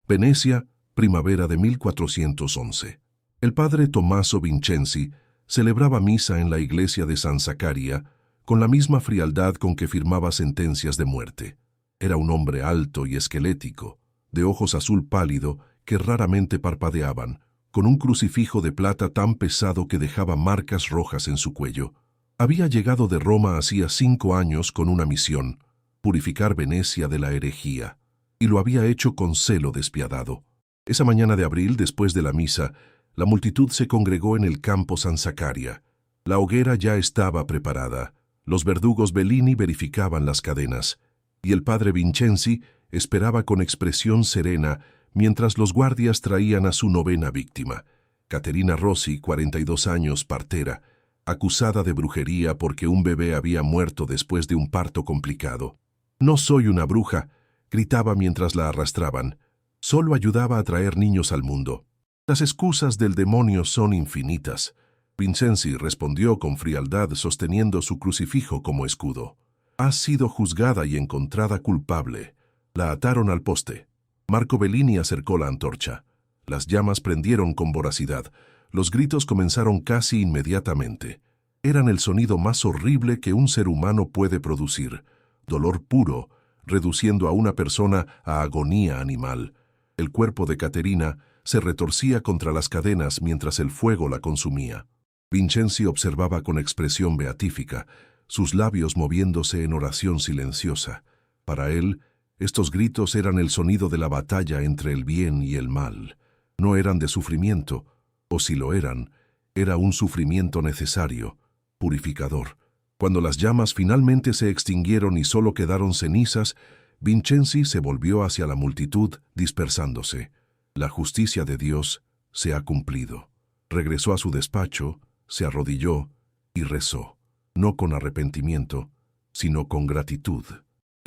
Venecia, primavera de 1411. El padre Tommaso Vincenzi celebraba misa en la iglesia de San Zaccaria con la misma frialdad con que firmaba sentencias de muerte. Era un hombre alto y esquelético, de ojos azul pálido que raramente parpadeaban, con un crucifijo de plata tan pesado que dejaba marcas rojas en su cuello. Había llegado de Roma hacía 5 años con una misión: purificar Venecia de la herejía, y lo había hecho con celo despiadado. Esa mañana de abril, después de la misa, la multitud se congregó en el campo San Zaccaria. La hoguera ya estaba preparada, los verdugos Bellini verificaban las cadenas, y el padre Vincenzi esperaba con expresión serena mientras los guardias traían a su novena víctima, Caterina Rossi, 42 años, partera, acusada de brujería porque un bebé había muerto después de un parto complicado. «No soy una bruja», gritaba mientras la arrastraban. «Solo ayudaba a traer niños al mundo». «Las excusas del demonio son infinitas», Vincenzi respondió con frialdad sosteniendo su crucifijo como escudo. «Ha sido juzgada y encontrada culpable». La ataron al poste. Marco Bellini acercó la antorcha. Las llamas prendieron con voracidad. Los gritos comenzaron casi inmediatamente. Eran el sonido más horrible que un ser humano puede producir. Dolor puro, reduciendo a una persona a agonía animal. El cuerpo de Caterina se retorcía contra las cadenas mientras el fuego la consumía. Vincenzi observaba con expresión beatífica, sus labios moviéndose en oración silenciosa. Para él, estos gritos eran el sonido de la batalla entre el bien y el mal. No eran de sufrimiento, o si lo eran, era un sufrimiento necesario, purificador. Cuando las llamas finalmente se extinguieron y solo quedaron cenizas, Vincenzi se volvió hacia la multitud, dispersándose. La justicia de Dios se ha cumplido. Regresó a su despacho, se arrodilló y rezó, no con arrepentimiento, sino con gratitud.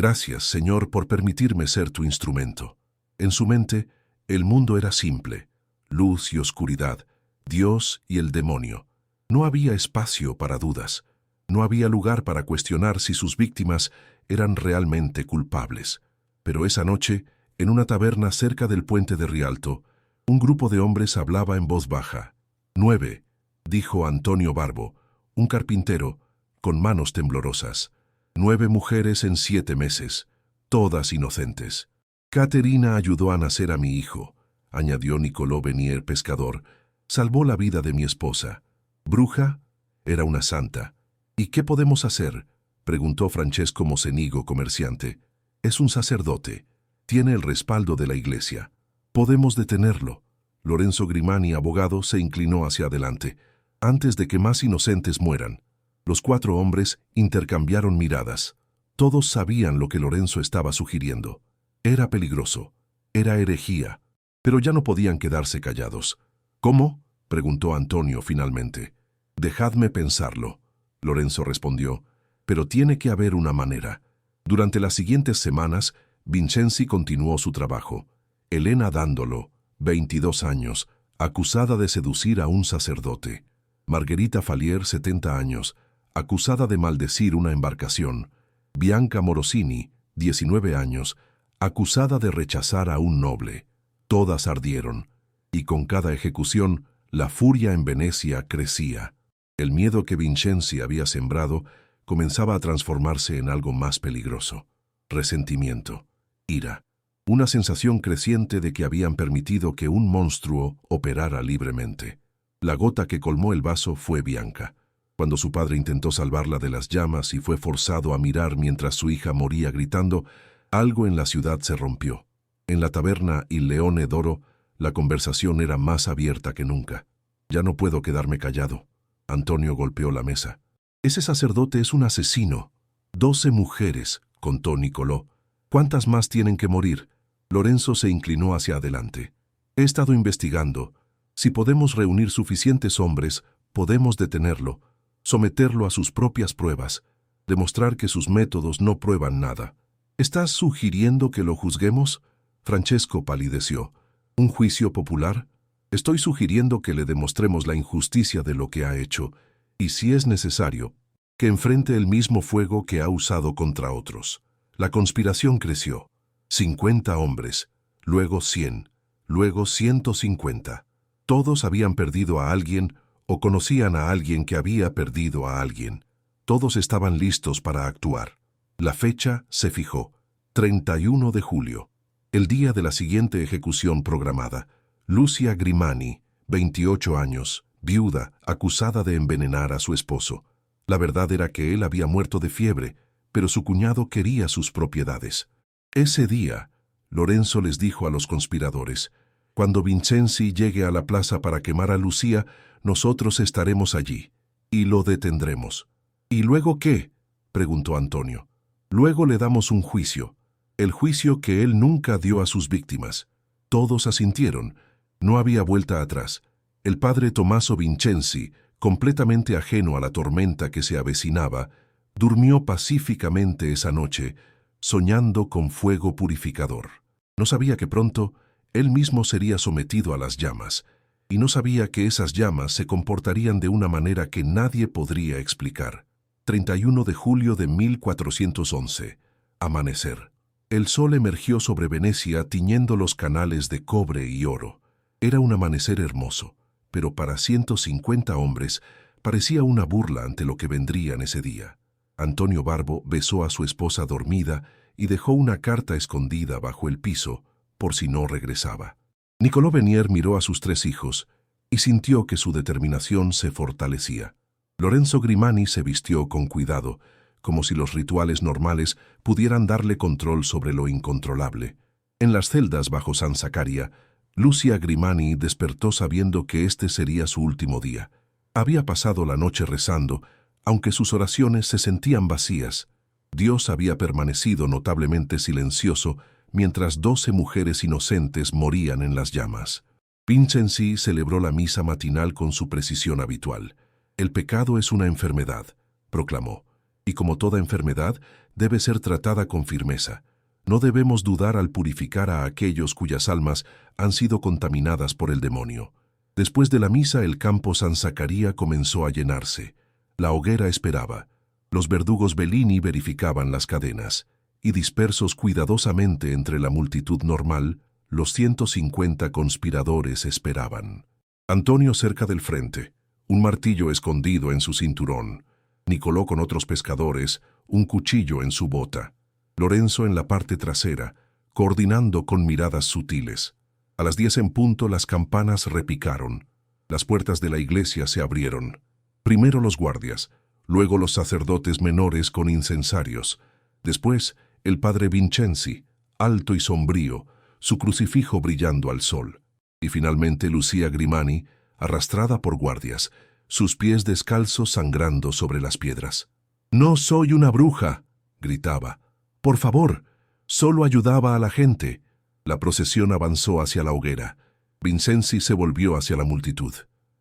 «Gracias, Señor, por permitirme ser tu instrumento». En su mente, el mundo era simple, luz y oscuridad, Dios y el demonio. No había espacio para dudas. No había lugar para cuestionar si sus víctimas eran realmente culpables. Pero esa noche, en una taberna cerca del puente de Rialto, un grupo de hombres hablaba en voz baja. 9, dijo Antonio Barbo, un carpintero, con manos temblorosas. 9 mujeres en 7 meses, todas inocentes. Caterina ayudó a nacer a mi hijo, añadió Nicolò Venier, pescador. Salvó la vida de mi esposa. ¿Bruja? Era una santa. «¿Y qué podemos hacer?», preguntó Francesco Mocenigo, comerciante. «Es un sacerdote. Tiene el respaldo de la iglesia. Podemos detenerlo». Lorenzo Grimani, abogado, se inclinó hacia adelante. «Antes de que más inocentes mueran». Los 4 hombres intercambiaron miradas. Todos sabían lo que Lorenzo estaba sugiriendo. Era peligroso. Era herejía. Pero ya no podían quedarse callados. «¿Cómo?», preguntó Antonio finalmente. «Dejadme pensarlo», Lorenzo respondió, «pero tiene que haber una manera». Durante las siguientes semanas, Vincenzi continuó su trabajo. Elena Dandolo, 22 años, acusada de seducir a un sacerdote. Margherita Falier, 70 años, acusada de maldecir una embarcación. Bianca Morosini, 19 años, acusada de rechazar a un noble. Todas ardieron, y con cada ejecución, la furia en Venecia crecía. El miedo que Vincenzi había sembrado comenzaba a transformarse en algo más peligroso. Resentimiento, ira, una sensación creciente de que habían permitido que un monstruo operara libremente. La gota que colmó el vaso fue Bianca. Cuando su padre intentó salvarla de las llamas y fue forzado a mirar mientras su hija moría gritando, algo en la ciudad se rompió. En la taberna Il Leone d'Oro, la conversación era más abierta que nunca. «Ya no puedo quedarme callado». Antonio golpeó la mesa. «Ese sacerdote es un asesino». 12 mujeres, contó Nicolò. «¿Cuántas más tienen que morir?». Lorenzo se inclinó hacia adelante. «He estado investigando. Si podemos reunir suficientes hombres, podemos detenerlo, someterlo a sus propias pruebas, demostrar que sus métodos no prueban nada». «¿Estás sugiriendo que lo juzguemos?». Francesco palideció. «¿Un juicio popular?». «Estoy sugiriendo que le demostremos la injusticia de lo que ha hecho, y si es necesario, que enfrente el mismo fuego que ha usado contra otros». La conspiración creció. 50 hombres. luego 100, luego 150. Todos habían perdido a alguien o conocían a alguien que había perdido a alguien. Todos estaban listos para actuar. La fecha se fijó, 31 de julio, el día de la siguiente ejecución programada. Lucia Grimani, 28 años, viuda, acusada de envenenar a su esposo. La verdad era que él había muerto de fiebre, pero su cuñado quería sus propiedades. Ese día, Lorenzo les dijo a los conspiradores: «Cuando Vincenzi llegue a la plaza para quemar a Lucía, nosotros estaremos allí, y lo detendremos». «¿Y luego qué?», preguntó Antonio. «Luego le damos un juicio, el juicio que él nunca dio a sus víctimas». Todos asintieron. No había vuelta atrás. El padre Tommaso Vincenzi, completamente ajeno a la tormenta que se avecinaba, durmió pacíficamente esa noche, soñando con fuego purificador. No sabía que pronto él mismo sería sometido a las llamas, y no sabía que esas llamas se comportarían de una manera que nadie podría explicar. 31 de julio de 1411. Amanecer. El sol emergió sobre Venecia tiñendo los canales de cobre y oro. Era un amanecer hermoso, pero para 150 hombres parecía una burla ante lo que vendrían ese día. Antonio Barbo besó a su esposa dormida y dejó una carta escondida bajo el piso por si no regresaba. Nicolò Venier miró a sus 3 hijos y sintió que su determinación se fortalecía. Lorenzo Grimani se vistió con cuidado, como si los rituales normales pudieran darle control sobre lo incontrolable. En las celdas bajo San Zaccaria, Lucia Grimani despertó sabiendo que este sería su último día. Había pasado la noche rezando, aunque sus oraciones se sentían vacías. Dios había permanecido notablemente silencioso mientras 12 mujeres inocentes morían en las llamas. Vincenzi celebró la misa matinal con su precisión habitual. «El pecado es una enfermedad», proclamó, «y como toda enfermedad, debe ser tratada con firmeza. No debemos dudar al purificar a aquellos cuyas almas han sido contaminadas por el demonio». Después de la misa, el campo San Zaccaria comenzó a llenarse. La hoguera esperaba. Los verdugos Bellini verificaban las cadenas, y dispersos cuidadosamente entre la multitud normal, los 150 conspiradores esperaban. Antonio cerca del frente, un martillo escondido en su cinturón. Nicolò con otros pescadores, un cuchillo en su bota. Lorenzo en la parte trasera, coordinando con miradas sutiles. A las 10 en punto las campanas repicaron. Las puertas de la iglesia se abrieron. Primero los guardias, luego los sacerdotes menores con incensarios. Después, el padre Vincenzi, alto y sombrío, su crucifijo brillando al sol. Y finalmente Lucia Grimani, arrastrada por guardias, sus pies descalzos sangrando sobre las piedras. «No soy una bruja», gritaba. «Por favor». Solo ayudaba a la gente. La procesión avanzó hacia la hoguera. Vincenzi se volvió hacia la multitud.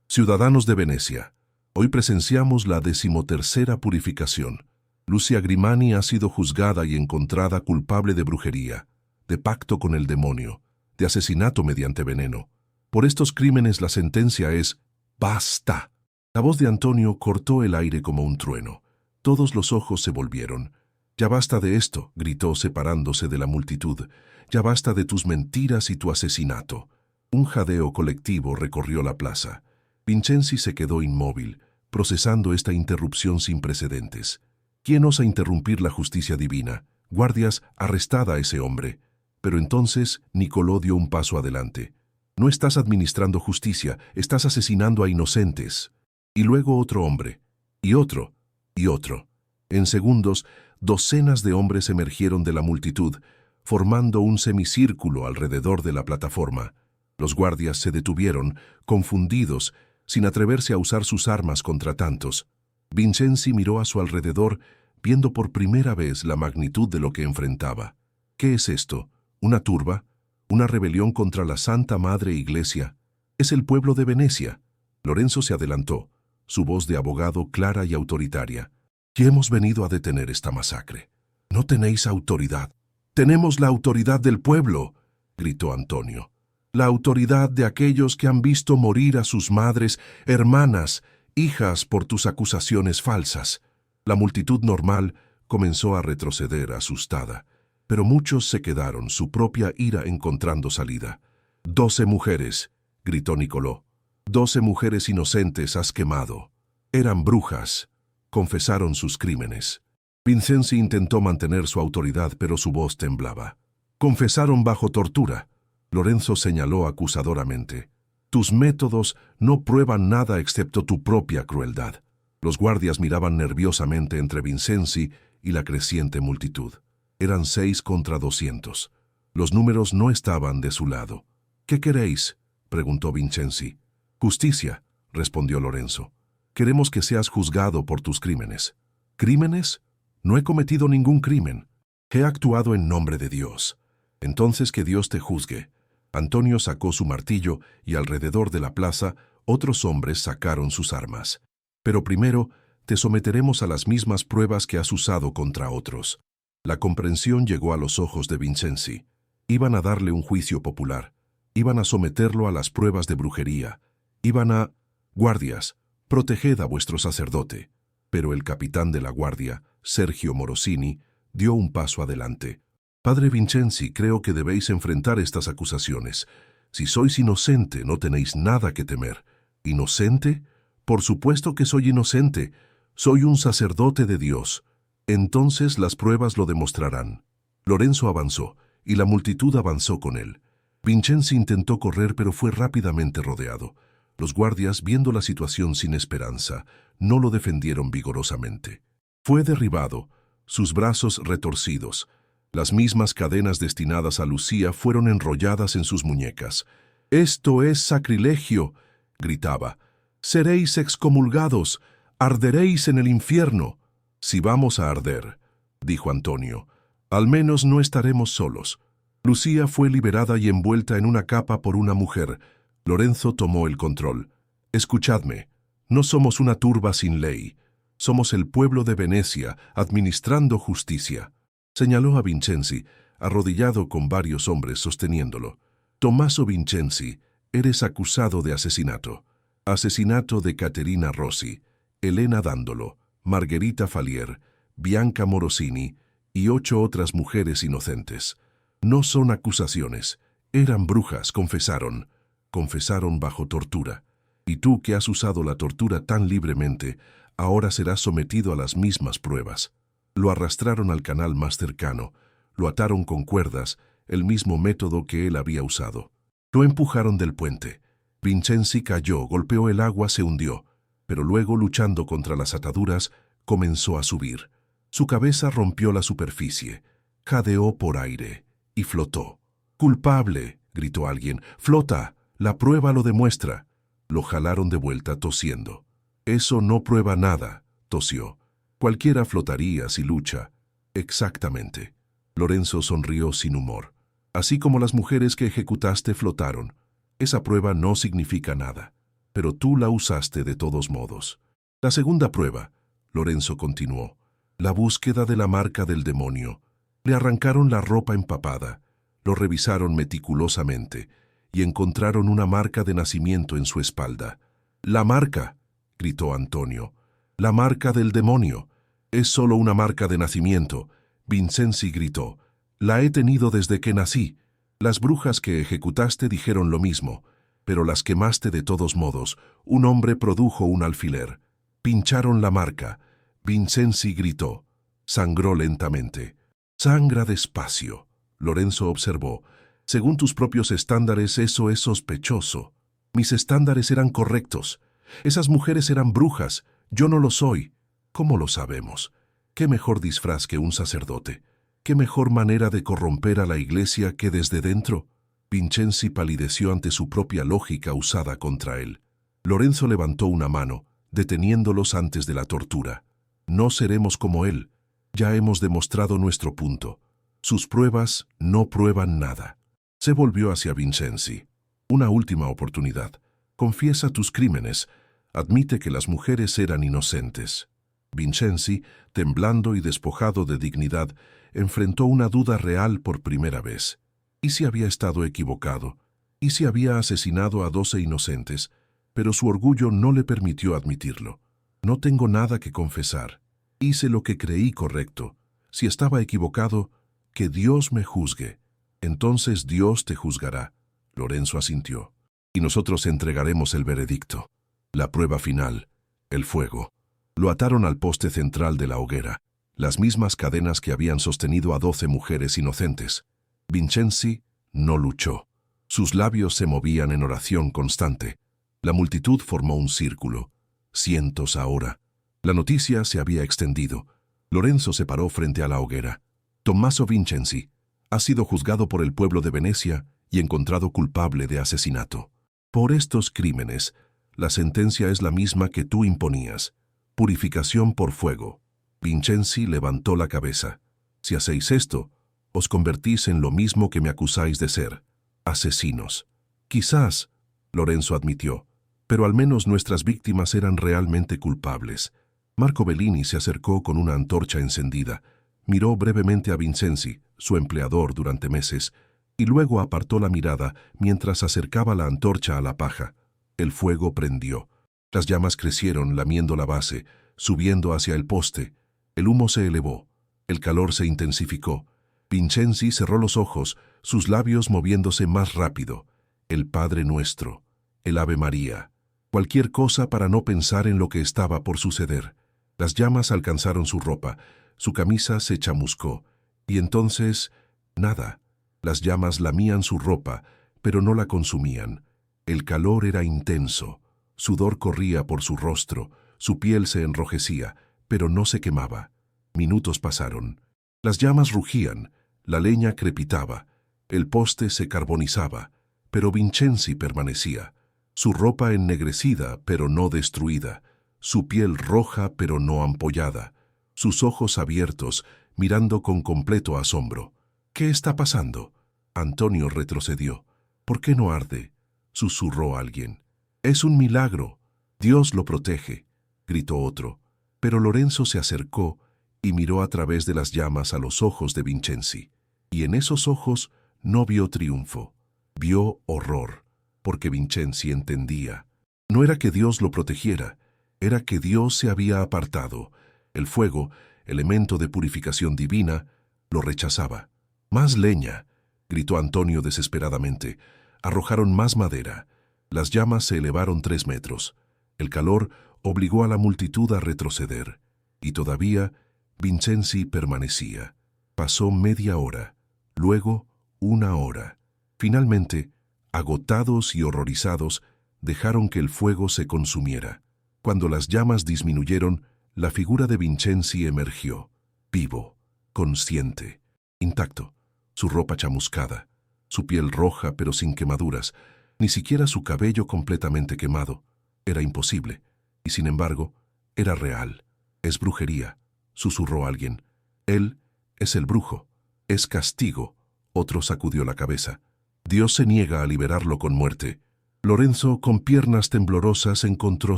«Ciudadanos de Venecia, hoy presenciamos la 13ª purificación. Lucia Grimani ha sido juzgada y encontrada culpable de brujería, de pacto con el demonio, de asesinato mediante veneno. Por estos crímenes la sentencia es ¡basta!». La voz de Antonio cortó el aire como un trueno. Todos los ojos se volvieron. «Ya basta de esto», gritó separándose de la multitud. «Ya basta de tus mentiras y tu asesinato». Un jadeo colectivo recorrió la plaza. Vincenzi se quedó inmóvil, procesando esta interrupción sin precedentes. ¿Quién osa interrumpir la justicia divina? Guardias, arrestad a ese hombre. Pero entonces Nicolò dio un paso adelante. «No estás administrando justicia, estás asesinando a inocentes». Y luego otro hombre, y otro, y otro. En segundos, docenas de hombres emergieron de la multitud, formando un semicírculo alrededor de la plataforma. Los guardias se detuvieron, confundidos, sin atreverse a usar sus armas contra tantos. Vincenzi miró a su alrededor, viendo por primera vez la magnitud de lo que enfrentaba. ¿Qué es esto? ¿Una turba? ¿Una rebelión contra la Santa Madre Iglesia? Es el pueblo de Venecia. Lorenzo se adelantó, su voz de abogado clara y autoritaria. «Y hemos venido a detener esta masacre. No tenéis autoridad». «Tenemos la autoridad del pueblo», gritó Antonio. «La autoridad de aquellos que han visto morir a sus madres, hermanas, hijas por tus acusaciones falsas». La multitud normal comenzó a retroceder asustada. Pero muchos se quedaron, su propia ira encontrando salida. 12 mujeres, gritó Nicolò. 12 mujeres inocentes has quemado. Eran brujas. Confesaron sus crímenes. Vincenzi intentó mantener su autoridad, pero su voz temblaba. Confesaron bajo tortura. Lorenzo señaló acusadoramente. Tus métodos no prueban nada excepto tu propia crueldad. Los guardias miraban nerviosamente entre Vincenzi y la creciente multitud. Eran 6 contra 200. Los números no estaban de su lado. ¿Qué queréis?, preguntó Vincenzi. Justicia, respondió Lorenzo. Queremos que seas juzgado por tus crímenes. ¿Crímenes? No he cometido ningún crimen. He actuado en nombre de Dios. Entonces que Dios te juzgue. Antonio sacó su martillo y alrededor de la plaza otros hombres sacaron sus armas. Pero primero te someteremos a las mismas pruebas que has usado contra otros. La comprensión llegó a los ojos de Vincenzi. Iban a darle un juicio popular. Iban a someterlo a las pruebas de brujería. Iban a... Guardias, proteged a vuestro sacerdote. Pero el capitán de la guardia, Sergio Morosini, dio un paso adelante. Padre Vincenzi, creo que debéis enfrentar estas acusaciones. Si sois inocente, no tenéis nada que temer. ¿Inocente? Por supuesto que soy inocente. Soy un sacerdote de Dios. Entonces las pruebas lo demostrarán. Lorenzo avanzó, y la multitud avanzó con él. Vincenzi intentó correr, pero fue rápidamente rodeado. Los guardias, viendo la situación sin esperanza, no lo defendieron vigorosamente. Fue derribado, sus brazos retorcidos. Las mismas cadenas destinadas a Lucía fueron enrolladas en sus muñecas. «¡Esto es sacrilegio!», gritaba. «¡Seréis excomulgados! ¡Arderéis en el infierno!». «Si vamos a arder», dijo Antonio, «al menos no estaremos solos». Lucía fue liberada y envuelta en una capa por una mujer. Lorenzo tomó el control. «Escuchadme, no somos una turba sin ley. Somos el pueblo de Venecia, administrando justicia». Señaló a Vincenzi, arrodillado con varios hombres sosteniéndolo. «Tommaso Vincenzi, eres acusado de asesinato. Asesinato de Caterina Rossi, Elena Dandolo, Margherita Falier, Bianca Morosini y 8 otras mujeres inocentes. No son acusaciones. Eran brujas, confesaron. Confesaron bajo tortura. Y tú, que has usado la tortura tan libremente, ahora serás sometido a las mismas pruebas». Lo arrastraron al canal más cercano, lo ataron con cuerdas, el mismo método que él había usado. Lo empujaron del puente. Vincenzi cayó, golpeó el agua, se hundió, pero luego, luchando contra las ataduras, comenzó a subir. Su cabeza rompió la superficie, jadeó por aire y flotó. «¡Culpable!», gritó alguien. «¡Flota! La prueba lo demuestra». Lo jalaron de vuelta tosiendo. «Eso no prueba nada», tosió. «Cualquiera flotaría si lucha». «Exactamente». Lorenzo sonrió sin humor. «Así como las mujeres que ejecutaste flotaron. Esa prueba no significa nada. Pero tú la usaste de todos modos». «La segunda prueba», Lorenzo continuó. «La búsqueda de la marca del demonio». Le arrancaron la ropa empapada, lo revisaron meticulosamente y encontraron una marca de nacimiento en su espalda. «¡La marca!», gritó Antonio. «La marca del demonio. Es solo una marca de nacimiento». Vincenzi gritó. «La he tenido desde que nací. Las brujas que ejecutaste dijeron lo mismo, pero las quemaste de todos modos. Un hombre produjo un alfiler. Pincharon la marca». Vincenzi gritó. Sangró lentamente. «Sangra despacio», Lorenzo observó. «Según tus propios estándares, eso es sospechoso. Mis estándares eran correctos. Esas mujeres eran brujas. Yo no lo soy». «¿Cómo lo sabemos? ¿Qué mejor disfraz que un sacerdote? ¿Qué mejor manera de corromper a la iglesia que desde dentro?» Vincenzi palideció ante su propia lógica usada contra él. Lorenzo levantó una mano, deteniéndolos antes de la tortura. «No seremos como él. Ya hemos demostrado nuestro punto. Sus pruebas no prueban nada». Se volvió hacia Vincenzi. «Una última oportunidad. Confiesa tus crímenes. Admite que las mujeres eran inocentes». Vincenzi, temblando y despojado de dignidad, enfrentó una duda real por primera vez. ¿Y si había estado equivocado? ¿Y si había asesinado a 12 inocentes? Pero su orgullo no le permitió admitirlo. «No tengo nada que confesar. Hice lo que creí correcto. Si estaba equivocado, Que Dios me juzgue. Entonces Dios te juzgará. Lorenzo asintió. Y nosotros entregaremos el veredicto. La prueba final, el fuego. Lo ataron al poste central de la hoguera, las mismas cadenas que habían sostenido a 12 mujeres inocentes. Vincenzi no luchó. Sus labios se movían en oración constante. La multitud formó un círculo. Cientos ahora. La noticia se había extendido. Lorenzo se paró frente a la hoguera. Tommaso Vincenzi ha sido juzgado por el pueblo de Venecia y encontrado culpable de asesinato. Por estos crímenes, la sentencia es la misma que tú imponías. Purificación por fuego. Vincenzi levantó la cabeza. Si hacéis esto, os convertís en lo mismo que me acusáis de ser. Asesinos. Quizás, Lorenzo admitió, pero al menos nuestras víctimas eran realmente culpables. Marco Bellini se acercó con una antorcha encendida, miró brevemente a Vincenzi, su empleador durante meses, y luego apartó la mirada mientras acercaba la antorcha a la paja. El fuego prendió. Las llamas crecieron lamiendo la base, subiendo hacia el poste. El humo se elevó. El calor se intensificó. Vincenzi cerró los ojos, sus labios moviéndose más rápido. El Padre Nuestro, el Ave María. Cualquier cosa para no pensar en lo que estaba por suceder. Las llamas alcanzaron su ropa, su camisa se chamuscó. Y entonces, nada. Las llamas lamían su ropa, pero no la consumían. El calor era intenso. Sudor corría por su rostro, su piel se enrojecía, pero no se quemaba. Minutos pasaron. Las llamas rugían, la leña crepitaba, el poste se carbonizaba, pero Vincenzi permanecía. Su ropa ennegrecida, pero no destruida, su piel roja, pero no ampollada, sus ojos abiertos, mirando con completo asombro. ¿Qué está pasando? Antonio retrocedió. ¿Por qué no arde?, susurró alguien. Es un milagro. Dios lo protege, gritó otro. Pero Lorenzo se acercó y miró a través de las llamas a los ojos de Vincenzi. Y en esos ojos no vio triunfo, vio horror, porque Vincenzi entendía. No era que Dios lo protegiera, era que Dios se había apartado. El fuego, elemento de purificación divina, lo rechazaba. «Más leña», gritó Antonio desesperadamente. Arrojaron más madera. Las llamas se elevaron 3 metros. El calor obligó a la multitud a retroceder. Y todavía Vincenzi permanecía. Pasó media hora, luego 1 hora. Finalmente, agotados y horrorizados, dejaron que el fuego se consumiera. Cuando las llamas disminuyeron, la figura de Vincenzi emergió, vivo, consciente, intacto, su ropa chamuscada, su piel roja pero sin quemaduras, ni siquiera su cabello completamente quemado. Era imposible, y sin embargo, era real. «Es brujería», susurró alguien. «Él es el brujo. Es castigo», otro sacudió la cabeza. «Dios se niega a liberarlo con muerte». Lorenzo, con piernas temblorosas, encontró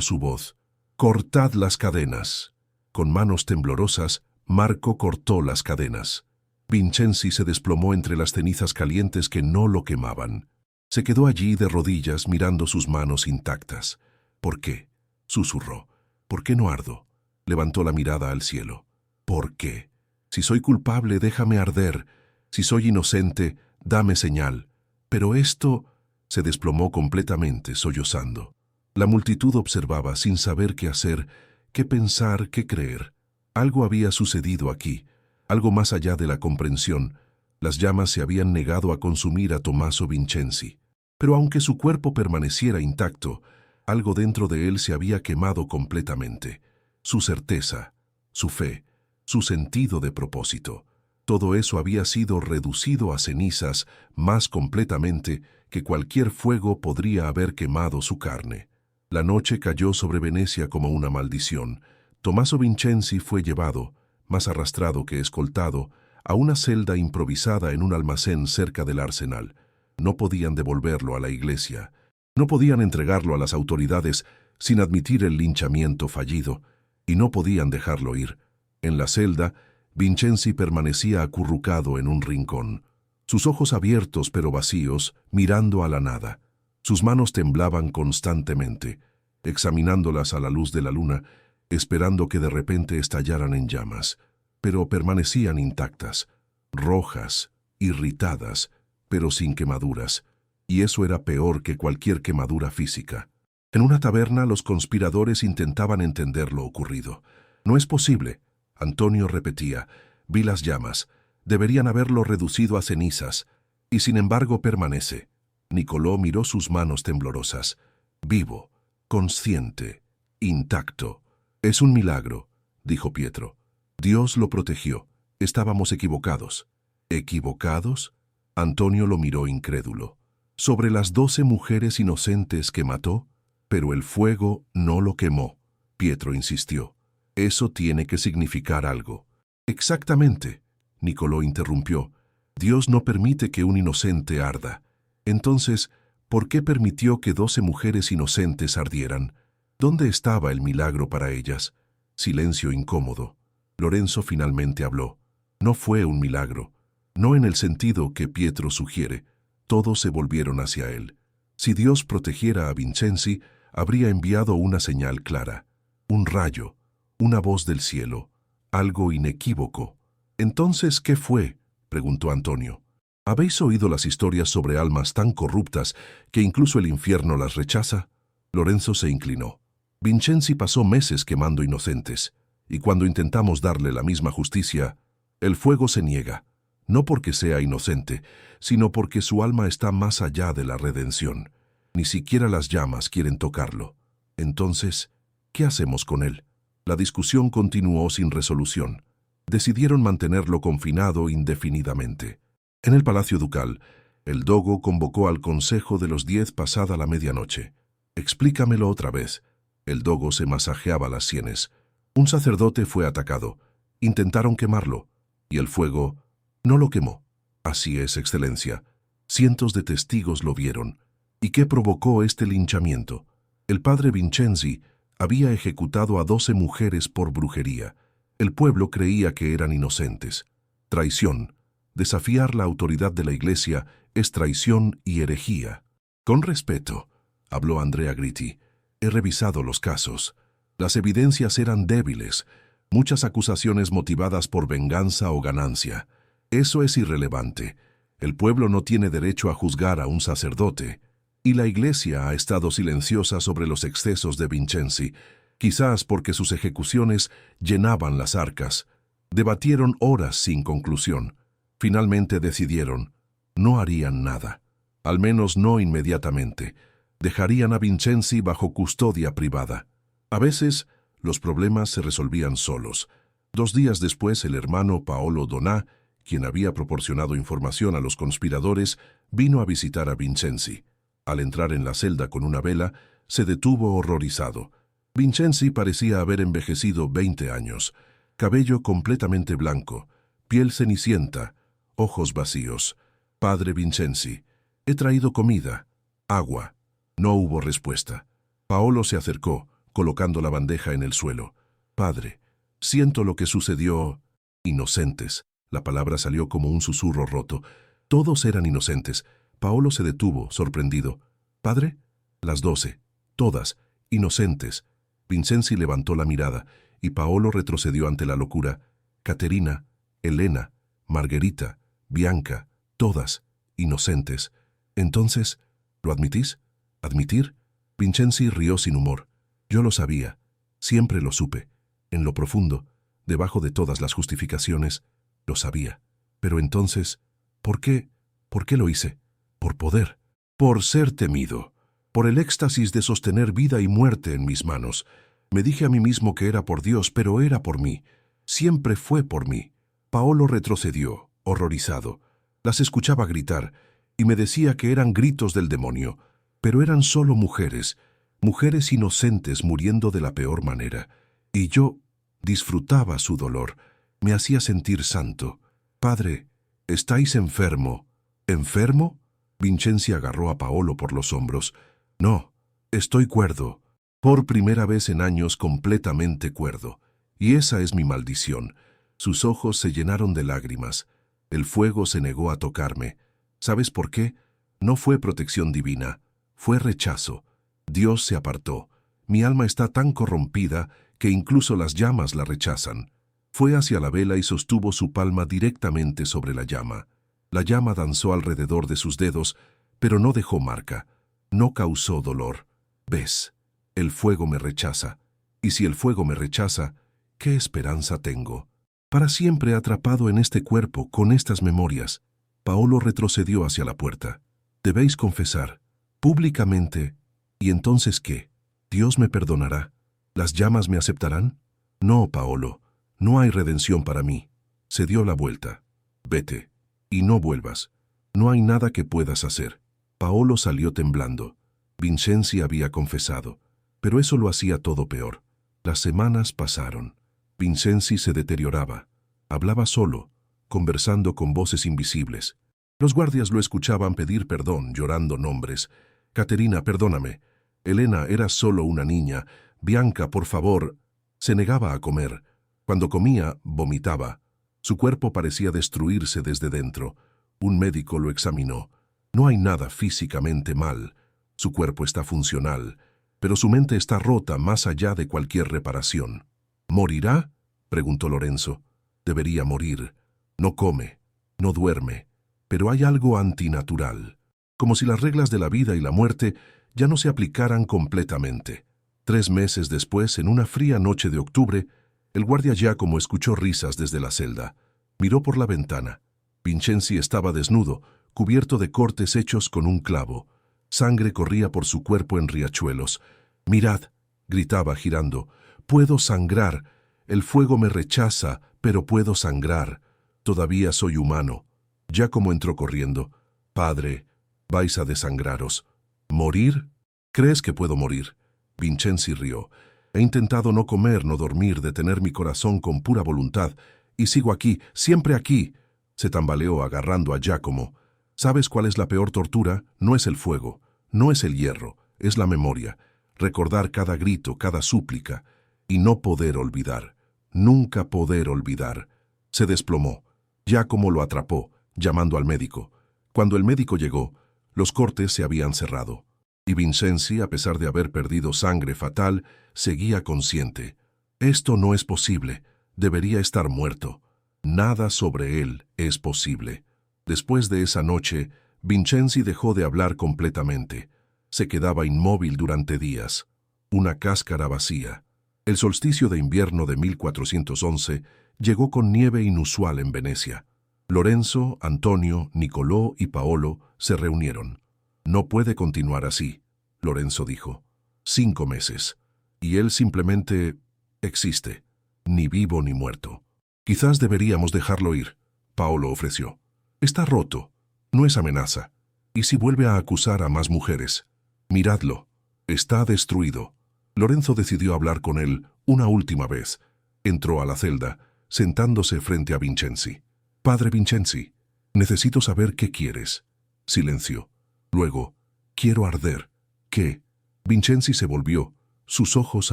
su voz. «Cortad las cadenas». Con manos temblorosas, Marco cortó las cadenas. Vincenzi se desplomó entre las cenizas calientes que no lo quemaban. Se quedó allí de rodillas mirando sus manos intactas. «¿Por qué?», susurró. «¿Por qué no ardo?». Levantó la mirada al cielo. «¿Por qué? Si soy culpable, déjame arder. Si soy inocente, dame señal». Pero esto se desplomó completamente, sollozando. La multitud observaba sin saber qué hacer, qué pensar, qué creer. Algo había sucedido aquí, algo más allá de la comprensión. Las llamas se habían negado a consumir a Tommaso Vincenzi. Pero aunque su cuerpo permaneciera intacto, algo dentro de él se había quemado completamente. Su certeza, su fe, su sentido de propósito. Todo eso había sido reducido a cenizas más completamente que cualquier fuego podría haber quemado su carne. La noche cayó sobre Venecia como una maldición. Tommaso Vincenzi fue llevado, más arrastrado que escoltado, a una celda improvisada en un almacén cerca del arsenal. No podían devolverlo a la iglesia. No podían entregarlo a las autoridades sin admitir el linchamiento fallido, y no podían dejarlo ir. En la celda, Vincenzi permanecía acurrucado en un rincón, sus ojos abiertos pero vacíos, mirando a la nada. Sus manos temblaban constantemente, examinándolas a la luz de la luna, esperando que de repente estallaran en llamas, pero permanecían intactas. rojas, irritadas, pero sin quemaduras, y eso era peor que cualquier quemadura física. En una taberna los conspiradores intentaban entender lo ocurrido. «No es posible», Antonio repetía. «Vi las llamas. Deberían haberlo reducido a cenizas. Y sin embargo permanece». Nicolò miró sus manos temblorosas. «Vivo, consciente, intacto. Es un milagro», dijo Pietro. «Dios lo protegió. Estábamos equivocados». «¿Equivocados?». Antonio lo miró incrédulo. «¿Sobre las 12 mujeres inocentes que mató?». «Pero el fuego no lo quemó», Pietro insistió. «Eso tiene que significar algo». «Exactamente», Nicolò interrumpió. «Dios no permite que un inocente arda. Entonces, ¿por qué permitió que 12 mujeres inocentes ardieran? ¿Dónde estaba el milagro para ellas?». Silencio incómodo. Lorenzo finalmente habló. «No fue un milagro. No en el sentido que Pietro sugiere». Todos se volvieron hacia él. Si Dios protegiera a Vincenzi, habría enviado una señal clara. Un rayo, una voz del cielo, algo inequívoco. «¿Entonces qué fue?», preguntó Antonio. «¿Habéis oído las historias sobre almas tan corruptas que incluso el infierno las rechaza?». Lorenzo se inclinó. «Vincenzi pasó meses quemando inocentes, y cuando intentamos darle la misma justicia, el fuego se niega, no porque sea inocente, sino porque su alma está más allá de la redención. Ni siquiera las llamas quieren tocarlo. Entonces, ¿qué hacemos con él?». La discusión continuó sin resolución. Decidieron mantenerlo confinado indefinidamente. En el Palacio Ducal, el dogo convocó al Consejo de los 10 pasada la medianoche. «Explícamelo otra vez». El dogo se masajeaba las sienes. «Un sacerdote fue atacado. Intentaron quemarlo. Y el fuego no lo quemó». «Así es, Excelencia. Cientos de testigos lo vieron». «¿Y qué provocó este linchamiento?». «El padre Vincenzi había ejecutado a 12 mujeres por brujería. El pueblo creía que eran inocentes. Traición. Desafiar la autoridad de la Iglesia es traición y herejía». «Con respeto», habló Andrea Gritti, «he revisado los casos. Las evidencias eran débiles, muchas acusaciones motivadas por venganza o ganancia. Eso es irrelevante. El pueblo no tiene derecho a juzgar a un sacerdote. Y la Iglesia ha estado silenciosa sobre los excesos de Vincenzi, quizás porque sus ejecuciones llenaban las arcas. Debatieron horas sin conclusión. Finalmente decidieron, no harían nada, al menos no inmediatamente. Dejarían a Vincenzi bajo custodia privada. A veces, los problemas se resolvían solos. 2 días después, el hermano Paolo Donà, quien había proporcionado información a los conspiradores, vino a visitar a Vincenzi. Al entrar en la celda con una vela, se detuvo horrorizado. Vincenzi parecía haber envejecido 20 años. Cabello completamente blanco, piel cenicienta, ojos vacíos. «Padre Vincenzi, he traído comida, agua». No hubo respuesta. Paolo se acercó, colocando la bandeja en el suelo. «Padre, siento lo que sucedió». «Inocentes». La palabra salió como un susurro roto. Todos eran inocentes. Paolo se detuvo, sorprendido. «¿Padre?». «Las 12. Todas. Inocentes». Vincenzi levantó la mirada, y Paolo retrocedió ante la locura. «Caterina, Elena, Margherita, Bianca, todas. Inocentes». «Entonces, ¿lo admitís?». «¿Admitir?». Vincenzi rió sin humor. «Yo lo sabía. Siempre lo supe. En lo profundo, debajo de todas las justificaciones, lo sabía. Pero entonces, ¿por qué? ¿Por qué lo hice? Por poder. Por ser temido. Por el éxtasis de sostener vida y muerte en mis manos. Me dije a mí mismo que era por Dios, pero era por mí. Siempre fue por mí». Paolo retrocedió, horrorizado. Las escuchaba gritar, y me decía que eran gritos del demonio. Pero eran solo mujeres, mujeres inocentes muriendo de la peor manera. Y yo disfrutaba su dolor. Me hacía sentir santo. «Padre, estáis enfermo». «¿Enfermo?». Vincenzi agarró a Paolo por los hombros. «No, estoy cuerdo. Por primera vez en años completamente cuerdo. Y esa es mi maldición». Sus ojos se llenaron de lágrimas. El fuego se negó a tocarme. ¿Sabes por qué? No fue protección divina. Fue rechazo. Dios se apartó. Mi alma está tan corrompida que incluso las llamas la rechazan. Fue hacia la vela y sostuvo su palma directamente sobre la llama. La llama danzó alrededor de sus dedos, pero no dejó marca. No causó dolor. ¿Ves? El fuego me rechaza. Y si el fuego me rechaza, ¿qué esperanza tengo? Para siempre atrapado en este cuerpo, con estas memorias. Paolo retrocedió hacia la puerta. Debéis confesar, públicamente. ¿Y entonces qué? ¿Dios me perdonará? ¿Las llamas me aceptarán? No, Paolo, no hay redención para mí. Se dio la vuelta. Vete, y no vuelvas. No hay nada que puedas hacer. Paolo salió temblando. Vincenzi había confesado, pero eso lo hacía todo peor. Las semanas pasaron. Vincenzi se deterioraba. Hablaba solo, conversando con voces invisibles. Los guardias lo escuchaban pedir perdón, llorando nombres. Caterina, perdóname. Elena era solo una niña. Bianca, por favor. Se negaba a comer. Cuando comía, vomitaba. Su cuerpo parecía destruirse desde dentro. Un médico lo examinó. No hay nada físicamente mal. Su cuerpo está funcional, pero su mente está rota más allá de cualquier reparación. ¿Morirá?, preguntó Lorenzo. Debería morir. No come, no duerme, pero hay algo antinatural, como si las reglas de la vida y la muerte ya no se aplicaran completamente. 3 meses después, en una fría noche de octubre, el guardia Giacomo escuchó risas desde la celda. Miró por la ventana. Vincenzi estaba desnudo, cubierto de cortes hechos con un clavo. Sangre corría por su cuerpo en riachuelos. «Mirad», gritaba girando, «puedo sangrar. El fuego me rechaza, pero puedo sangrar. Todavía soy humano». Giacomo entró corriendo. «Padre, vais a desangraros». «¿Morir? ¿Crees que puedo morir?» Vincenzi rió. «He intentado no comer, no dormir, detener mi corazón con pura voluntad, y sigo aquí, siempre aquí». Se tambaleó agarrando a Giacomo. ¿Sabes cuál es la peor tortura? No es el fuego, no es el hierro, es la memoria. Recordar cada grito, cada súplica, y no poder olvidar. Nunca poder olvidar. Se desplomó. Giacomo lo atrapó, llamando al médico. Cuando el médico llegó, los cortes se habían cerrado. Y Vincenzi, a pesar de haber perdido sangre fatal, seguía consciente. Esto no es posible. Debería estar muerto. Nada sobre él es posible. Después de esa noche, Vincenzi dejó de hablar completamente. Se quedaba inmóvil durante días. Una cáscara vacía. El solsticio de invierno de 1411 llegó con nieve inusual en Venecia. Lorenzo, Antonio, Nicolò y Paolo se reunieron. «No puede continuar así», Lorenzo dijo. 5 meses. Y él simplemente existe, ni vivo ni muerto. «Quizás deberíamos dejarlo ir», Paolo ofreció. «Está roto, no es amenaza. ¿Y si vuelve a acusar a más mujeres? Miradlo, está destruido». Lorenzo decidió hablar con él una última vez. Entró a la celda, sentándose frente a Vincenzi. «Padre Vincenzi, necesito saber qué quieres». Silencio. Luego, «Quiero arder». «¿Qué?». Vincenzi se volvió, sus ojos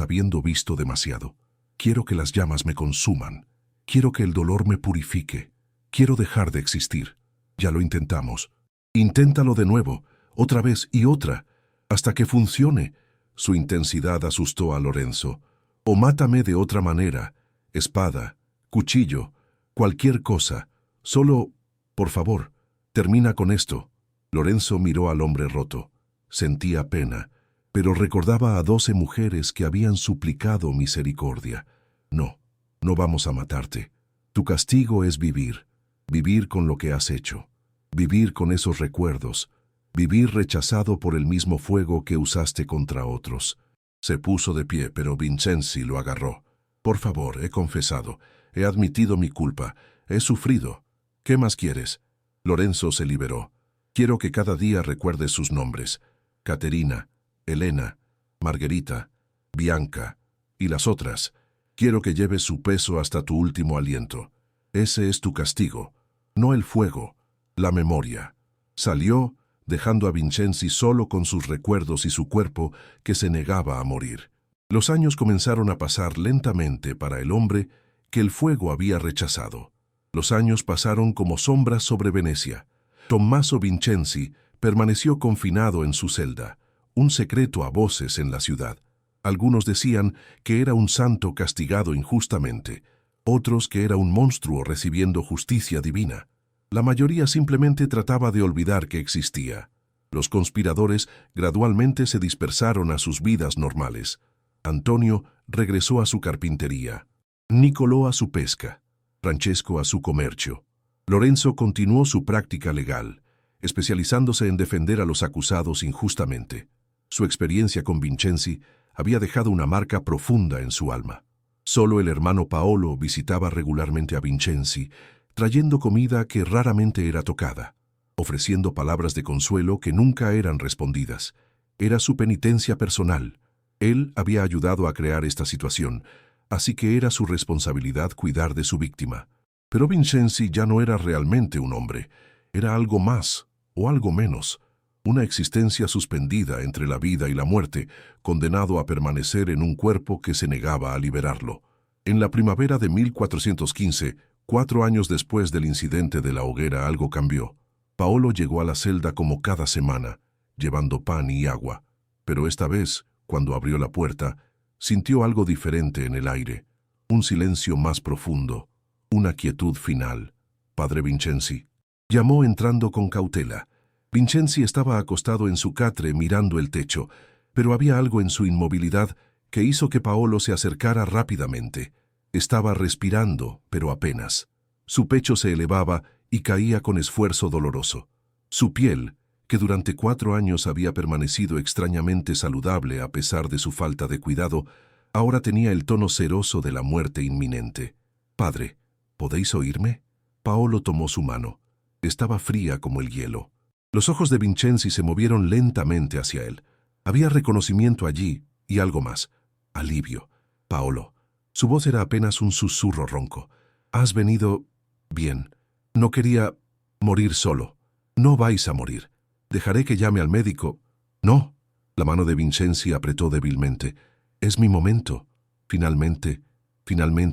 habiendo visto demasiado. «Quiero que las llamas me consuman. Quiero que el dolor me purifique. Quiero dejar de existir». «Ya lo intentamos». «Inténtalo de nuevo, otra vez y otra, hasta que funcione». Su intensidad asustó a Lorenzo. «O mátame de otra manera, espada, cuchillo, cualquier cosa. Solo, por favor, termina con esto». Lorenzo miró al hombre roto. Sentía pena, pero recordaba a 12 mujeres que habían suplicado misericordia. «No, no vamos a matarte. Tu castigo es vivir. Vivir con lo que has hecho. Vivir con esos recuerdos. Vivir rechazado por el mismo fuego que usaste contra otros». Se puso de pie, pero Vincenzi lo agarró. «Por favor, he confesado. He admitido mi culpa. He sufrido. ¿Qué más quieres?». Lorenzo se liberó. «Quiero que cada día recuerdes sus nombres. Caterina, Elena, Margherita, Bianca y las otras. Quiero que lleves su peso hasta tu último aliento. Ese es tu castigo, no el fuego, la memoria». Salió, dejando a Vincenzi solo con sus recuerdos y su cuerpo que se negaba a morir. Los años comenzaron a pasar lentamente para el hombre que el fuego había rechazado. Los años pasaron como sombras sobre Venecia. Tommaso Vincenzi permaneció confinado en su celda, un secreto a voces en la ciudad. Algunos decían que era un santo castigado injustamente. otros que era un monstruo recibiendo justicia divina. La mayoría simplemente trataba de olvidar que existía. Los conspiradores gradualmente se dispersaron a sus vidas normales. Antonio regresó a su carpintería, Nicolò a su pesca, Francesco a su comercio. Lorenzo continuó su práctica legal, especializándose en defender a los acusados injustamente. Su experiencia con Vincenzi había dejado una marca profunda en su alma. Solo el hermano Paolo visitaba regularmente a Vincenzi, trayendo comida que raramente era tocada, ofreciendo palabras de consuelo que nunca eran respondidas. Era su penitencia personal. Él había ayudado a crear esta situación, así que era su responsabilidad cuidar de su víctima. Pero Vincenzi ya no era realmente un hombre, era algo más o algo menos, una existencia suspendida entre la vida y la muerte, condenado a permanecer en un cuerpo que se negaba a liberarlo. En la primavera de 1415, 4 años después del incidente de la hoguera, algo cambió. Paolo llegó a la celda como cada semana, llevando pan y agua, pero esta vez, cuando abrió la puerta, sintió algo diferente en el aire, un silencio más profundo, una quietud final. Padre Vincenzi llamó entrando con cautela. Vincenzi estaba acostado en su catre mirando el techo, pero había algo en su inmovilidad que hizo que Paolo se acercara rápidamente. Estaba respirando, pero apenas. Su pecho se elevaba y caía con esfuerzo doloroso. Su piel, que durante 4 años había permanecido extrañamente saludable a pesar de su falta de cuidado, ahora tenía el tono ceroso de la muerte inminente. «Padre, ¿podéis oírme?» Paolo tomó su mano. Estaba fría como el hielo. Los ojos de Vincenzi se movieron lentamente hacia él. Había reconocimiento allí y algo más. Alivio. «Paolo». Su voz era apenas un susurro ronco. «Has venido bien. No quería morir solo. No vais a morir. Dejaré que llame al médico». «No». La mano de Vincenzi apretó débilmente. «Es mi momento. Finalmente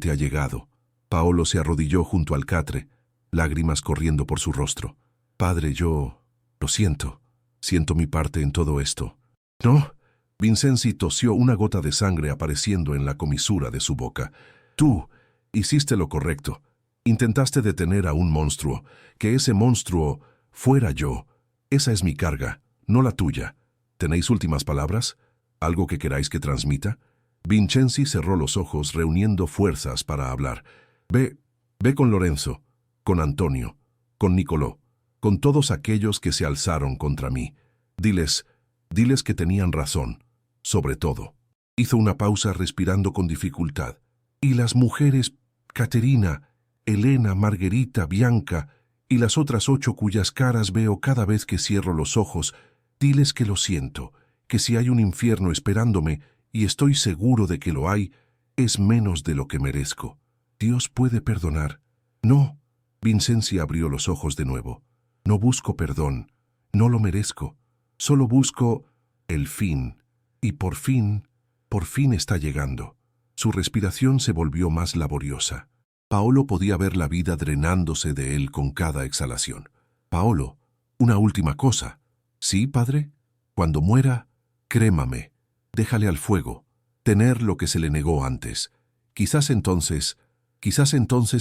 ha llegado». Paolo se arrodilló junto al catre, lágrimas corriendo por su rostro. «Padre, yo lo siento. Siento mi parte en todo esto». «No». Vincenzi tosió, una gota de sangre apareciendo en la comisura de su boca. «Tú hiciste lo correcto. Intentaste detener a un monstruo. Que ese monstruo fuera yo. Esa es mi carga, no la tuya. ¿Tenéis últimas palabras? ¿Algo que queráis que transmita?» Vincenzi cerró los ojos, reuniendo fuerzas para hablar. Ve con Lorenzo, con Antonio, con Nicolò, con todos aquellos que se alzaron contra mí. Diles que tenían razón, sobre todo». Hizo una pausa respirando con dificultad. «Y las mujeres, Caterina, Elena, Margherita, Bianca, y las otras 8 cuyas caras veo cada vez que cierro los ojos, diles que lo siento, que si hay un infierno esperándome, y estoy seguro de que lo hay, es menos de lo que merezco. Dios puede perdonar». «No». Vincenzi abrió los ojos de nuevo. «No busco perdón, no lo merezco. Solo busco el fin. Y por fin está llegando». Su respiración se volvió más laboriosa. Paolo podía ver la vida drenándose de él con cada exhalación. «Paolo, una última cosa». «Sí, padre. Cuando muera, crémame. Déjale al fuego. Tener lo que se le negó antes. Quizás entonces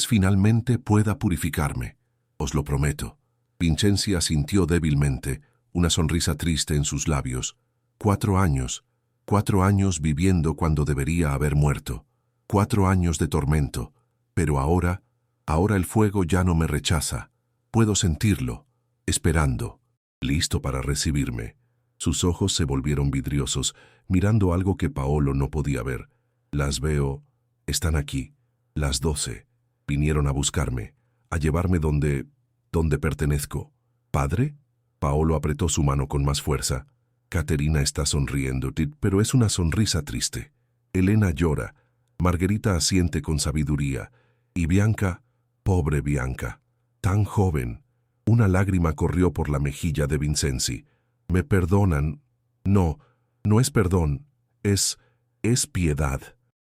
finalmente pueda purificarme. Os lo prometo». Vincenzi asintió débilmente, una sonrisa triste en sus labios. 4 años viviendo cuando debería haber muerto. 4 años de tormento. Pero ahora el fuego ya no me rechaza. Puedo sentirlo, esperando, listo para recibirme. Sus ojos se volvieron vidriosos, mirando algo que Paolo no podía ver. «Las veo. Están aquí. Las 12. Vinieron a buscarme, a llevarme donde pertenezco». «¿Padre?» Paolo apretó su mano con más fuerza. Caterina está sonriendo, pero es una sonrisa triste. Elena llora. Margherita asiente con sabiduría. Y Bianca, pobre Bianca, tan joven. Una lágrima corrió por la mejilla de Vincenzi. «¿Me perdonan?» «No, no es perdón. Es piedad.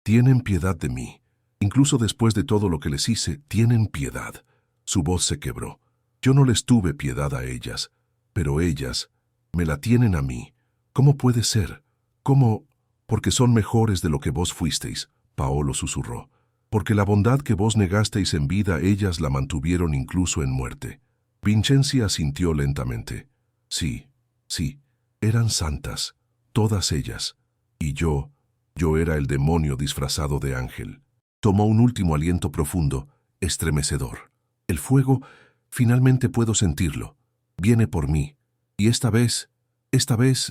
Tienen piedad de mí. Incluso después de todo lo que les hice, tienen piedad». Su voz se quebró. «Yo no les tuve piedad a ellas, pero ellas me la tienen a mí. ¿Cómo puede ser? ¿Cómo? Porque son mejores de lo que vos fuisteis», Paolo susurró. porque la bondad que vos negasteis en vida ellas la mantuvieron incluso en muerte. Vincenzi asintió lentamente. Sí, sí, eran santas, todas ellas. Y yo era el demonio disfrazado de ángel. Tomó un último aliento profundo, estremecedor. El fuego, finalmente puedo sentirlo. Viene por mí. Y esta vez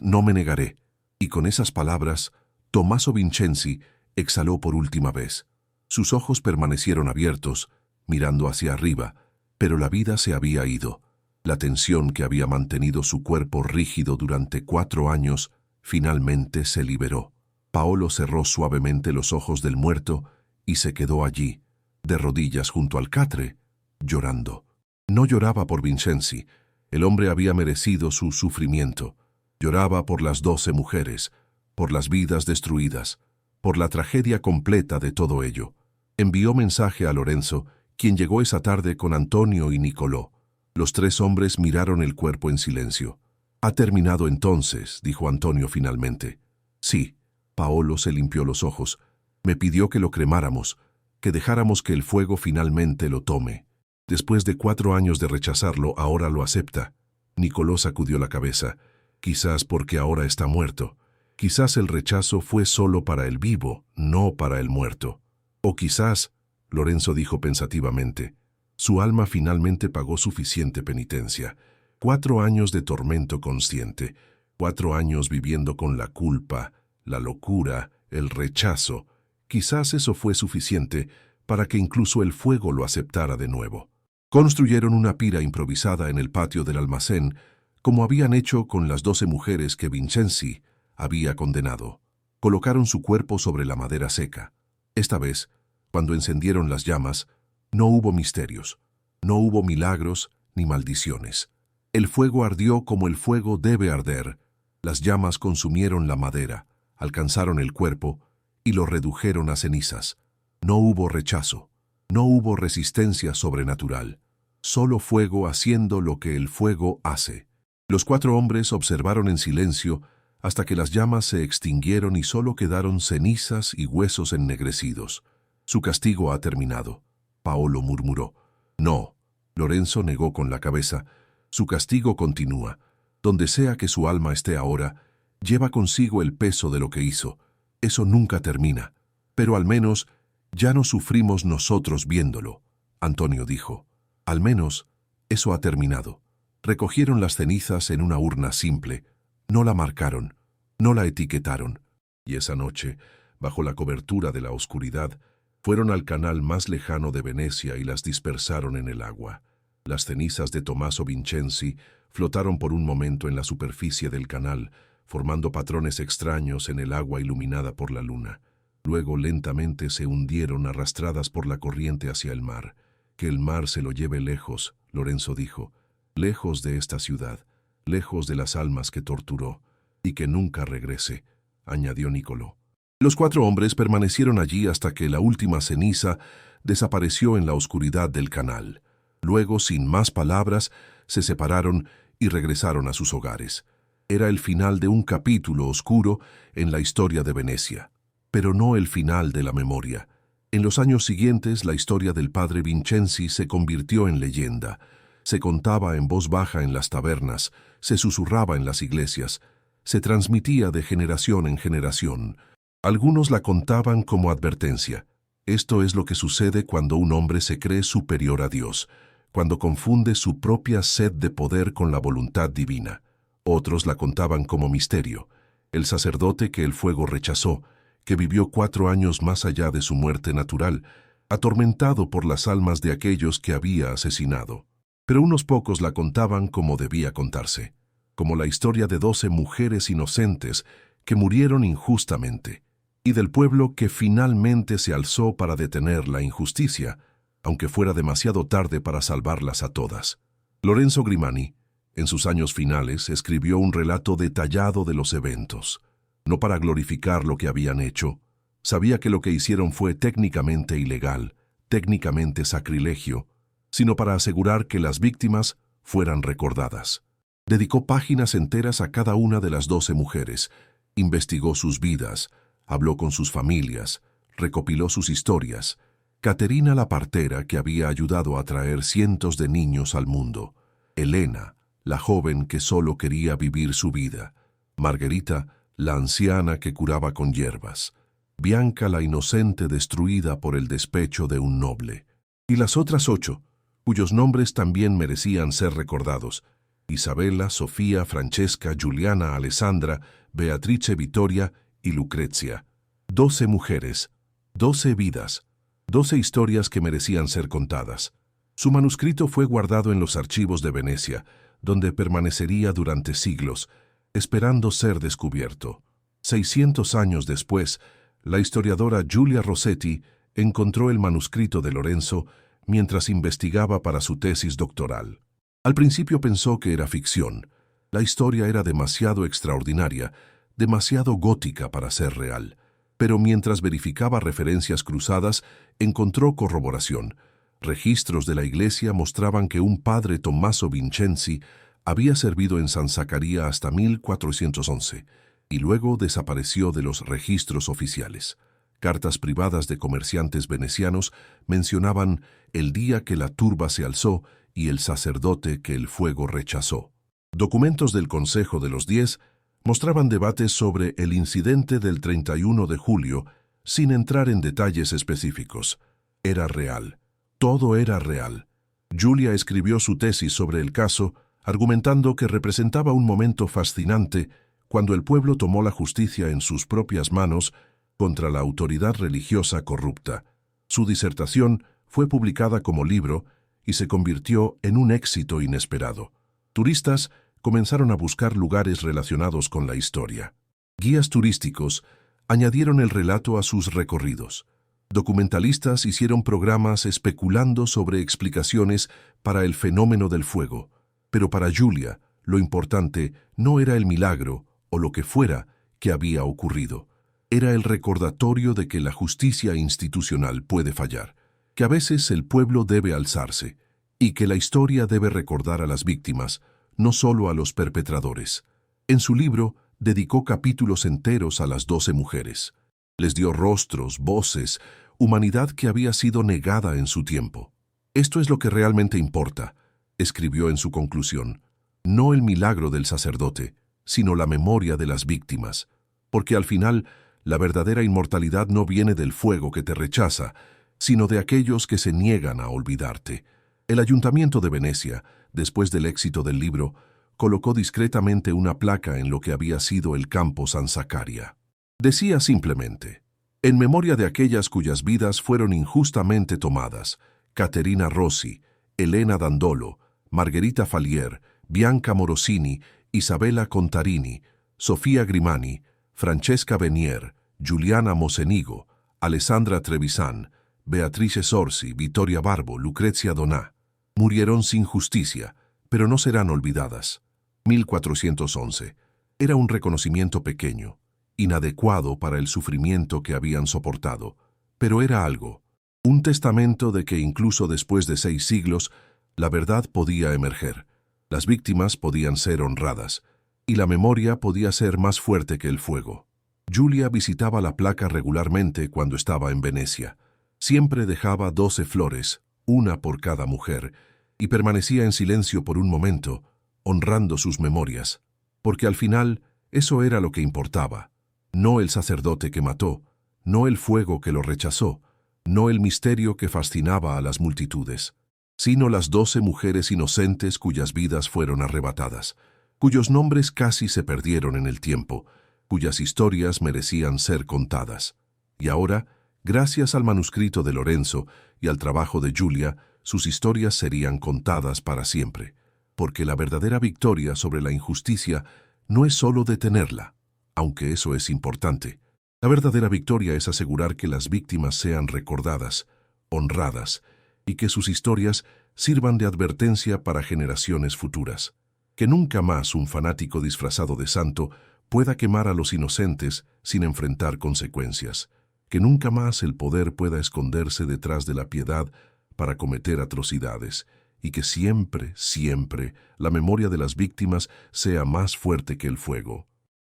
no me negaré. Y con esas palabras, Tommaso Vincenzi exhaló por última vez. Sus ojos permanecieron abiertos, mirando hacia arriba, pero la vida se había ido. La tensión que había mantenido su cuerpo rígido durante 4 años finalmente se liberó. Paolo cerró suavemente los ojos del muerto y se quedó allí, de rodillas junto al catre, llorando. No lloraba por Vincenzi. El hombre había merecido su sufrimiento. Lloraba por las 12 mujeres, por las vidas destruidas, por la tragedia completa de todo ello. Envió mensaje a Lorenzo, quien llegó esa tarde con Antonio y Nicolò. Los 3 hombres miraron el cuerpo en silencio. «Ha terminado entonces», dijo Antonio finalmente. «Sí». Paolo se limpió los ojos. «Me pidió que lo cremáramos, que dejáramos que el fuego finalmente lo tome. Después de 4 años de rechazarlo, ahora lo acepta». Nicolò sacudió la cabeza. «Quizás porque ahora está muerto. Quizás el rechazo fue solo para el vivo, no para el muerto. O quizás», Lorenzo dijo pensativamente, «su alma finalmente pagó suficiente penitencia. 4 años de tormento consciente, 4 años viviendo con la culpa, la locura, el rechazo. Quizás eso fue suficiente para que incluso el fuego lo aceptara de nuevo». Construyeron una pira improvisada en el patio del almacén, como habían hecho con las 12 mujeres que Vincenzi había condenado. Colocaron su cuerpo sobre la madera seca. Esta vez, cuando encendieron las llamas, no hubo misterios, no hubo milagros ni maldiciones. El fuego ardió como el fuego debe arder. Las llamas consumieron la madera, alcanzaron el cuerpo y lo redujeron a cenizas. No hubo rechazo, no hubo resistencia sobrenatural, solo fuego haciendo lo que el fuego hace. Los 4 hombres observaron en silencio hasta que las llamas se extinguieron y solo quedaron cenizas y huesos ennegrecidos. «Su castigo ha terminado», Paolo murmuró. «No», Lorenzo negó con la cabeza. «Su castigo continúa. Donde sea que su alma esté ahora, lleva consigo el peso de lo que hizo. Eso nunca termina. Pero al menos ya no sufrimos nosotros viéndolo», Antonio dijo. «Al menos eso ha terminado». Recogieron las cenizas en una urna simple. No la marcaron, no la etiquetaron. Y esa noche, bajo la cobertura de la oscuridad, fueron al canal más lejano de Venecia y las dispersaron en el agua. Las cenizas de Tommaso Vincenzi flotaron por un momento en la superficie del canal, formando patrones extraños en el agua iluminada por la luna. Luego lentamente se hundieron arrastradas por la corriente hacia el mar. «Que el mar se lo lleve lejos», Lorenzo dijo, «lejos de esta ciudad, lejos de las almas que torturó, y que nunca regrese», añadió Nicolò. Los 4 hombres permanecieron allí hasta que la última ceniza desapareció en la oscuridad del canal. Luego, sin más palabras, se separaron y regresaron a sus hogares. Era el final de un capítulo oscuro en la historia de Venecia, pero no el final de la memoria. En los años siguientes, la historia del padre Vincenzi se convirtió en leyenda. Se contaba en voz baja en las tabernas, se susurraba en las iglesias, se transmitía de generación en generación. Algunos la contaban como advertencia. Esto es lo que sucede cuando un hombre se cree superior a Dios, cuando confunde su propia sed de poder con la voluntad divina. Otros la contaban como misterio. El sacerdote que el fuego rechazó, que vivió 4 años más allá de su muerte natural, atormentado por las almas de aquellos que había asesinado. Pero unos pocos la contaban como debía contarse, como la historia de 12 mujeres inocentes que murieron injustamente, y del pueblo que finalmente se alzó para detener la injusticia, aunque fuera demasiado tarde para salvarlas a todas. Lorenzo Grimani, en sus años finales, escribió un relato detallado de los eventos, no para glorificar lo que habían hecho. Sabía que lo que hicieron fue técnicamente ilegal, técnicamente sacrilegio, sino para asegurar que las víctimas fueran recordadas. Dedicó páginas enteras a cada una de las 12 mujeres, investigó sus vidas, habló con sus familias, recopiló sus historias, Caterina la partera, que había ayudado a traer cientos de niños al mundo. Elena, la joven que solo quería vivir su vida. Margarita, la anciana que curaba con hierbas. Bianca, la inocente destruida por el despecho de un noble. Y las otras 8, cuyos nombres también merecían ser recordados: Isabela, Sofía, Francesca, Juliana, Alessandra, Beatrice, Vittoria y Lucrezia. 12 mujeres, 12 vidas, 12 historias que merecían ser contadas. Su manuscrito fue guardado en los archivos de Venecia, donde permanecería durante siglos, esperando ser descubierto. 600 años después, la historiadora Giulia Rossetti encontró el manuscrito de Lorenzo mientras investigaba para su tesis doctoral. Al principio pensó que era ficción. La historia era demasiado extraordinaria, demasiado gótica para ser real. Pero mientras verificaba referencias cruzadas, encontró corroboración. Registros de la iglesia mostraban que un padre Tommaso Vincenzi había servido en San Zaccaria hasta 1411 y luego desapareció de los registros oficiales. Cartas privadas de comerciantes venecianos mencionaban el día que la turba se alzó y el sacerdote que el fuego rechazó. Documentos del Consejo de los 10 mostraban debates sobre el incidente del 31 de julio sin entrar en detalles específicos. Era real. Todo era real. Giulia escribió su tesis sobre el caso, argumentando que representaba un momento fascinante cuando el pueblo tomó la justicia en sus propias manos contra la autoridad religiosa corrupta. Su disertación fue publicada como libro y se convirtió en un éxito inesperado. Turistas comenzaron a buscar lugares relacionados con la historia. Guías turísticos añadieron el relato a sus recorridos. Documentalistas hicieron programas especulando sobre explicaciones para el fenómeno del fuego. Pero para Giulia, lo importante no era el milagro o lo que fuera que había ocurrido. Era el recordatorio de que la justicia institucional puede fallar, que a veces el pueblo debe alzarse y que la historia debe recordar a las víctimas, no solo a los perpetradores. En su libro, dedicó capítulos enteros a las 12 mujeres. Les dio rostros, voces, humanidad que había sido negada en su tiempo. Esto es lo que realmente importa, escribió en su conclusión. No el milagro del sacerdote, sino la memoria de las víctimas. Porque al final, la verdadera inmortalidad no viene del fuego que te rechaza, sino de aquellos que se niegan a olvidarte. El Ayuntamiento de Venecia, después del éxito del libro, colocó discretamente una placa en lo que había sido el campo San Zaccaria. Decía simplemente: en memoria de aquellas cuyas vidas fueron injustamente tomadas, Caterina Rossi, Elena Dandolo, Margherita Falier, Bianca Morosini, Isabella Contarini, Sofía Grimani, Francesca Venier, Giuliana Mocenigo, Alessandra Trevisan, Beatrice Sorsi, Vittoria Barbo, Lucrezia Donà. Murieron sin justicia, pero no serán olvidadas. 1411. Era un reconocimiento pequeño, inadecuado para el sufrimiento que habían soportado, pero era algo, un testamento de que incluso después de 6 siglos, la verdad podía emerger, las víctimas podían ser honradas, y la memoria podía ser más fuerte que el fuego. Giulia visitaba la placa regularmente cuando estaba en Venecia. Siempre dejaba 12 flores, una por cada mujer, y permanecía en silencio por un momento, honrando sus memorias, porque al final eso era lo que importaba. No el sacerdote que mató, no el fuego que lo rechazó, no el misterio que fascinaba a las multitudes, sino las 12 mujeres inocentes cuyas vidas fueron arrebatadas, cuyos nombres casi se perdieron en el tiempo, cuyas historias merecían ser contadas. Y ahora, gracias al manuscrito de Lorenzo y al trabajo de Giulia, sus historias serían contadas para siempre, porque la verdadera victoria sobre la injusticia no es solo detenerla, aunque eso es importante. La verdadera victoria es asegurar que las víctimas sean recordadas, honradas, y que sus historias sirvan de advertencia para generaciones futuras. Que nunca más un fanático disfrazado de santo pueda quemar a los inocentes sin enfrentar consecuencias. Que nunca más el poder pueda esconderse detrás de la piedad para cometer atrocidades, y que siempre, siempre, la memoria de las víctimas sea más fuerte que el fuego.